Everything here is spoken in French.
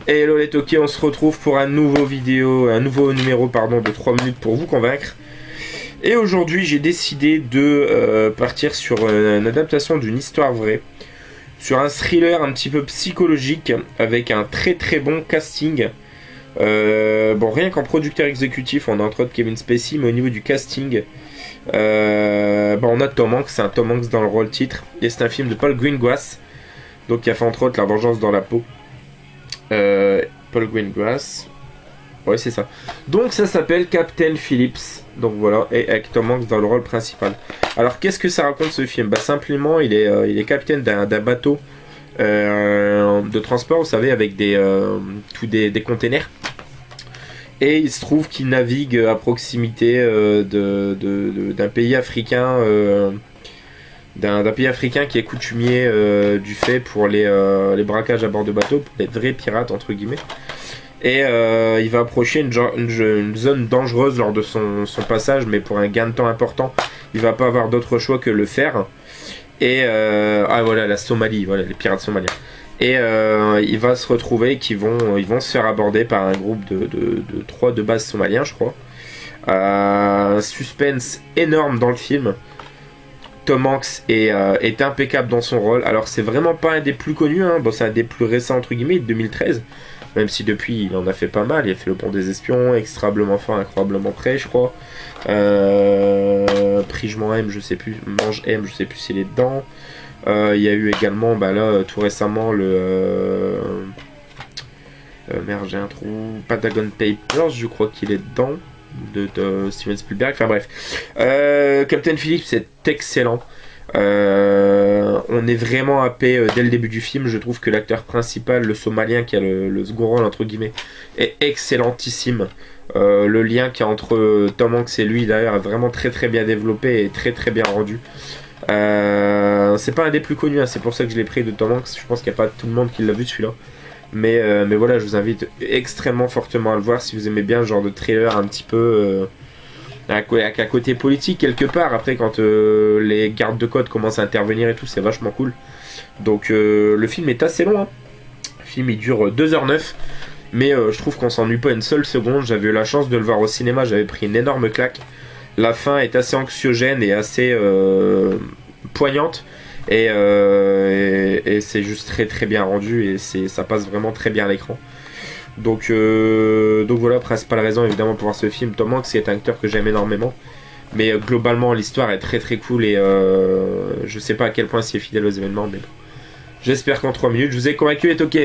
Et hello les Toki, on se retrouve pour un nouveau numéro pardon, de 3 minutes pour vous convaincre. Et aujourd'hui j'ai décidé de partir sur une adaptation d'une histoire vraie, sur un thriller un petit peu psychologique avec un très très bon casting. Bon, rien qu'en producteur exécutif on a entre autres Kevin Spacey, mais au niveau du casting on a Tom Hanks, c'est un Tom Hanks dans le rôle titre, et c'est un film de Paul Greengrass, donc qui a fait entre autres La Vengeance dans la peau. Paul Greengrass, ouais c'est ça. Donc ça s'appelle Captain Phillips, donc voilà, et avec Tom Hanks dans le rôle principal. Alors qu'est-ce que ça raconte ce film? Bah simplement il est capitaine d'un bateau de transport, vous savez, avec des containers. Et il se trouve qu'il navigue à proximité d'un pays africain, d'un pays africain qui est coutumier du fait pour les braquages à bord de bateaux, pour les vrais pirates entre guillemets. Et il va approcher une zone dangereuse lors de son passage, mais pour un gain de temps important, il va pas avoir d'autre choix que le faire. Et voilà, la Somalie, voilà, les pirates somaliens. Et il va se retrouver qu'ils vont se faire aborder par un groupe de bases somaliens, je crois. Un suspense énorme dans le film. Tom Hanks est impeccable dans son rôle. Alors c'est vraiment pas un des plus connus, hein. Bon, c'est un des plus récents entre guillemets, de 2013. Même si depuis il en a fait pas mal. Il a fait Le Pont des Espions, Extrêmablement fort, incroyablement prêt, je crois. Prigement M, je sais plus. Mange M, je sais plus s'il est dedans. Il y a eu également là tout récemment merde, j'ai un trou. Pentagon Papers, je crois qu'il est dedans, de Steven Spielberg. Enfin bref, Captain Phillips c'est excellent. On est vraiment happé dès le début du film. Je trouve que l'acteur principal, le Somalien qui a le second rôle entre guillemets, est excellentissime. Le lien qu'il y a entre Tom Hanks et lui d'ailleurs est vraiment très très bien développé et très très bien rendu. C'est pas un des plus connus, hein, c'est pour ça que je l'ai pris de Tom Hanks. Je pense qu'il n'y a pas tout le monde qui l'a vu celui-là. Mais voilà, je vous invite extrêmement fortement à le voir si vous aimez bien ce genre de trailer un petit peu avec un côté politique quelque part. Après, quand les gardes de côte commencent à intervenir et tout, c'est vachement cool. Donc le film est assez long, hein. Le film il dure 2h09. Mais je trouve qu'on s'ennuie pas une seule seconde. J'avais eu la chance de le voir au cinéma, j'avais pris une énorme claque. La fin est assez anxiogène et assez poignante. Et c'est juste très très bien rendu. Et ça passe vraiment très bien à l'écran. Donc voilà, principale raison évidemment pour voir ce film. Tom Hanks est un acteur que j'aime énormément. Mais globalement l'histoire est très très cool. Et je sais pas à quel point c'est fidèle aux événements. Mais bon. J'espère qu'en 3 minutes je vous ai convaincu et ok.